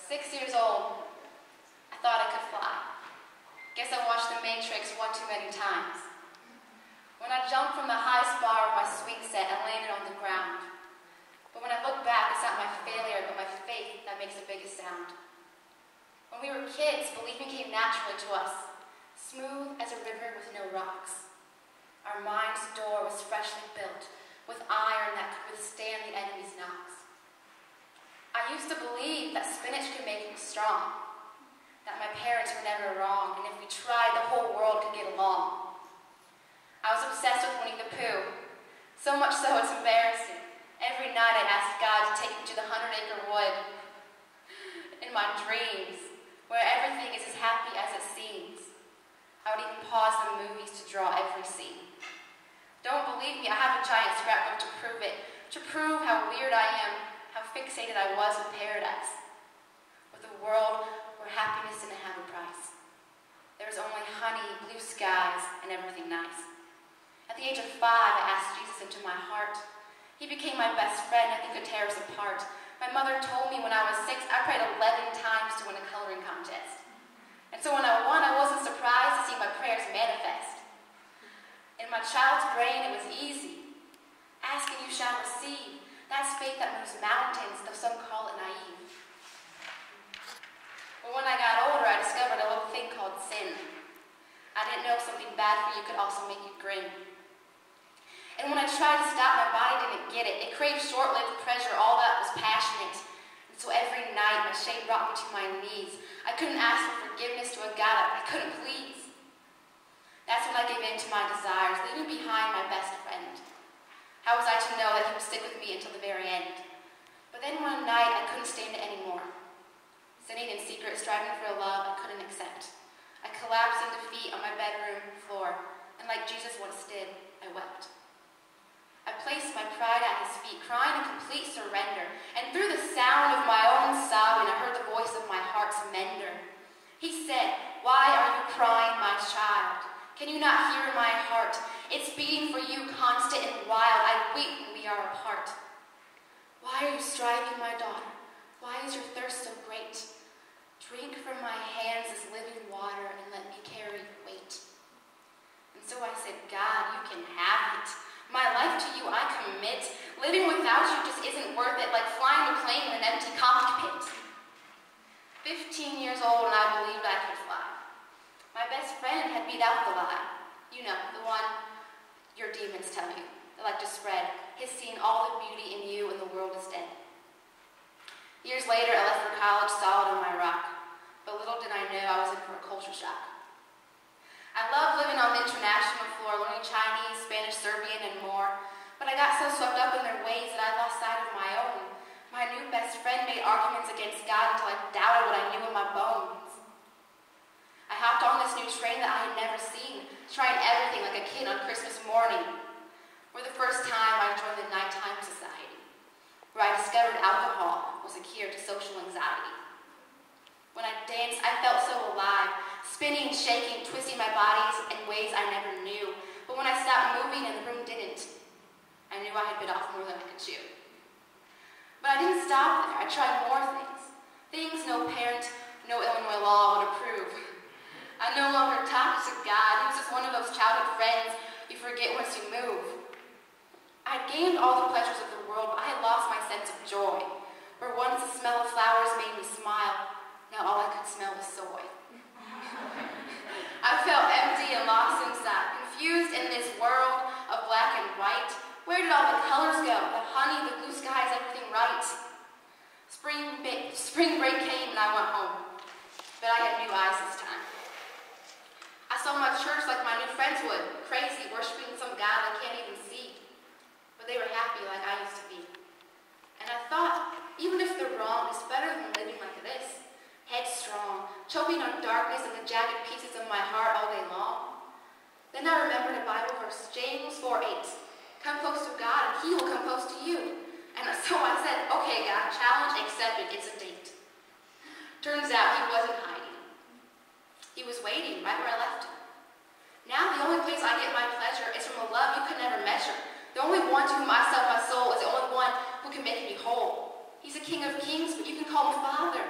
6 years old, I thought I could fly. Guess I watched The Matrix one too many times. When I jumped from the highest bar of my swing set and landed on the ground. But when I look back, it's not my failure, but my faith that makes the biggest sound. When we were kids, believing came naturally to us, smooth as a river with no rocks. Our mind's door was freshly built, with iron that could withstand the enemy's knocks. I used to believe that spinach could make me strong, that my parents were never wrong, and if we tried, the whole world could get along. I was obsessed with Winnie the Pooh, so much so it's embarrassing. Every night I asked God to take me to the 100-acre wood. In my dreams, where everything is as happy as it seems, I would even pause the movies to draw every scene. Don't believe me, I have a giant scrapbook to prove it, to prove how weird I am, how fixated I was with paradise, with a world where happiness didn't have a price. There was only honey, blue skies, and everything nice. At the age of 5, I asked Jesus into my heart. He became my best friend, nothing could tear us apart. My mother told me when I was 6, I prayed 11 times to win a coloring contest. And so when I won, I wasn't surprised to see my prayers manifest. In my child's brain, it was easy. Ask and you shall receive. That's faith that moves mountains, though some call it naive. But when I got older, I discovered a little thing called sin. I didn't know something bad for you could also make you grin. And when I tried to stop, my body didn't get it. It craved short-lived pleasure, all that was passionate. And so every night, my shame brought me to my knees. I couldn't ask for forgiveness to a God I couldn't please. That's when I gave in to my desires, leaving behind my best friend. How was I to know that he would stick with me until the very end? But then one night, I couldn't stand it anymore. Sinning in secret, striving for a love I couldn't accept. I collapsed in defeat on my bedroom floor, and like Jesus once did, I wept. I placed my pride at his feet, crying in complete surrender, and through the sound of my own sobbing, I heard the voice of my heart's mender. He said, "Why are you crying, my child? Can you not hear my heart? It's beating for you, constant and wild. I weep when we are apart. Why are you striving, my daughter? Why is your thirst so great? Drink from my hands this living water and let me carry your weight." And so I said, "God, you can have it. My life to you I commit. Living without you just isn't worth it, like flying a plane in an empty cockpit." 15 years old and I believed I could fly. My best friend had beat out the lie. You know, the one your demons tell you. They like to spread. He's seen all the beauty in you and the world is dead. Years later, I left for college solid on my rock. But little did I know I was in for a culture shock. I loved living on the international floor, learning Chinese, Spanish, Serbian, and more. But I got so swept up in their ways that I lost sight of my own. My new best friend made arguments against God until I doubted what I knew in my bones. I hopped on this new train that I had never seen, trying everything like a kid on Christmas morning. For the first time, I joined the nighttime society, where I discovered alcohol was a cure to social anxiety. When I danced, I felt so alive, spinning, shaking, twisting my bodies in ways I never knew. But when I stopped moving and the room didn't, I knew I had bit off more than I could chew. But I didn't stop there. I tried more things. Things no parent, no Illinois law would approve. I no longer talked to God. He was just one of those childhood friends you forget once you move. I had gained all the pleasures of the world, but I had lost my sense of joy. Where once the smell of flowers made me smile, now all I could smell was soy. I felt empty and lost inside, confused in this world of black and white. Where did all the colors go? The honey, the blue skies, everything right. Spring break came and I went home, but I had new eyes this time. I saw my church like my new friends would, crazy, worshiping some God I can't even see. But they were happy like I used to be. And I thought, even if they're wrong, it's better than living like this. Headstrong, choking on darkness and the jagged pieces of my heart all day long. Then I remembered a Bible verse, James 4:8. Come close to God and he will come close to you. And so I said, okay God, challenge accepted, it's a date. Turns out he wasn't hiding. He was waiting right where I left him. Now the only place I get my pleasure is from a love you could never measure. The only one to whom I sell my soul is the only one who can make me whole. He's a King of Kings, but you can call him Father.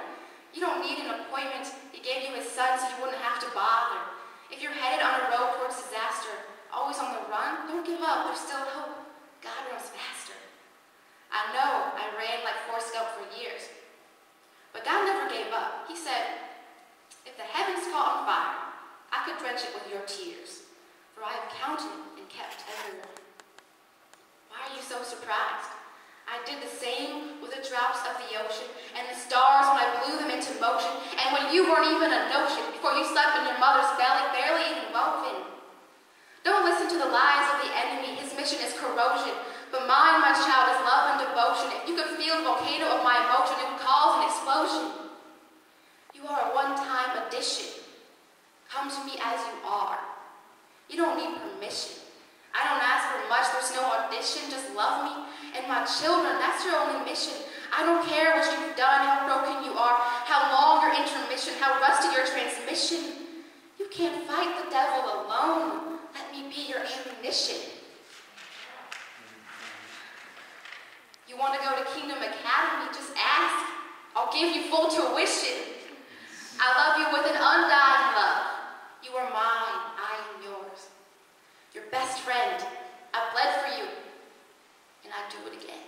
You don't need an appointment. He gave you his son so you wouldn't have to bother. If you're headed on a road towards disaster, always on the run, don't give up. There's still hope. God runs faster. I know I ran like Forrest Gump for years, but God never gave up. He said, if the heavens caught on fire, I could drench it with your tears, for I have counted and kept everyone. Why are you so surprised? I did the same with the drops of the ocean and the stars when I blew them into motion, and when you weren't even a notion, before you slept in your mother's belly, barely even woven. Don't listen to the lies of the enemy. His mission is corrosion, but mine, my child, is love and devotion. If you could feel the volcano of my emotion, it would cause an explosion. You are a one-time addition. Come to me as you are. You don't need permission. I don't ask for much. There's no audition. Just love me. And my children, that's your only mission. I don't care what you've done, how broken you are, how long your intermission, how rusty your transmission. You can't fight the devil alone. Let me be your ammunition. You want to go to Kingdom Academy? Just ask. I'll give you full tuition. I love you with an undying love. You are mine. I am yours. Your best friend. I bled for you. And I'd do it again.